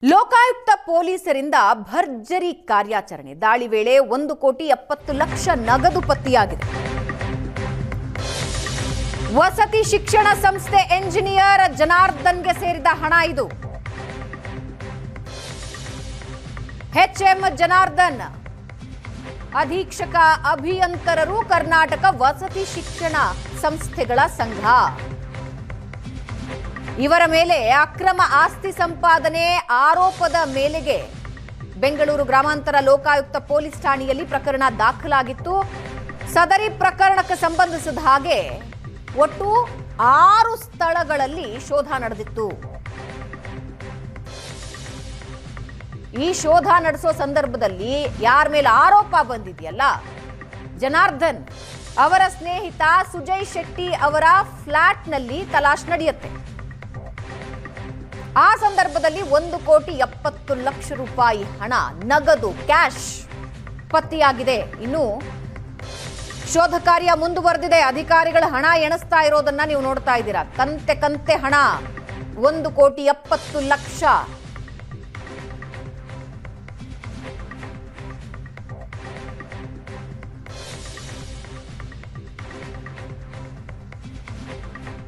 ಲೋಕಾಯುಕ್ತ ಪೊಲೀಸರಿಂದ ಭರ್ಜರಿ ಕಾರ್ಯಾಚರಣೆ. ದಾಳಿ ವೇಳೆ 1,70,00,000 ನಗದು ಪತ್ತೆಯಾಗಿದೆ. ವಸತಿ ಶಿಕ್ಷಣ ಸಂಸ್ಥೆ ಎಂಜಿನಿಯರ್ ಜನಾರ್ದನ್ಗೆ ಸೇರಿದ ಹಣ ಇದು. ಎಚ್ಎಂ ಜನಾರ್ದನ್ ಅಧೀಕ್ಷಕ ಅಭಿಯಂತರರು, ಕರ್ನಾಟಕ ವಸತಿ ಶಿಕ್ಷಣ ಸಂಸ್ಥೆಗಳ ಸಂಘ. ಇವರ ಮೇಲೆ ಅಕ್ರಮ ಆಸ್ತಿ ಸಂಪಾದನೆ ಆರೋಪದ ಮೇಲೆಗೆ ಬೆಂಗಳೂರು ಗ್ರಾಮಾಂತರ ಲೋಕಾಯುಕ್ತ ಪೊಲೀಸ್ ಠಾಣೆಯಲ್ಲಿ ಪ್ರಕರಣ ದಾಖಲಾಗಿತ್ತು. ಸದರಿ ಪ್ರಕರಣಕ್ಕೆ ಸಂಬಂಧಿಸಿದ ಹಾಗೆ ಒಟ್ಟು 6 ಸ್ಥಳಗಳಲ್ಲಿ ಶೋಧ ನಡೆದಿತ್ತು. ಈ ಶೋಧ ನಡೆಸೋ ಸಂದರ್ಭದಲ್ಲಿ ಯಾರ ಮೇಲೆ ಆರೋಪ ಬಂದಿದೆಯಲ್ಲ, ಜನಾರ್ದನ್ ಅವರ ಸ್ನೇಹಿತ ಸುಜಯ್ ಶೆಟ್ಟಿ ಅವರ ಫ್ಲಾಟ್ನಲ್ಲಿ ತಲಾಶ್ ನಡೆಯುತ್ತೆ. ಆ ಸಂದರ್ಭದಲ್ಲಿ 1,70,00,000 ರೂಪಾಯಿ ಹಣ, ನಗದು, ಕ್ಯಾಶ್ ಪತ್ತೆಯಾಗಿದೆ. ಇನ್ನು ಶೋಧ ಕಾರ್ಯ ಮುಂದುವರೆದಿದೆ. ಅಧಿಕಾರಿಗಳ ಹಣ ಎಣಿಸ್ತಾ ಇರೋದನ್ನ ನೀವು ನೋಡ್ತಾ ಇದ್ದೀರಾ. ಕಂತೆ ಹಣ 1,70,00,000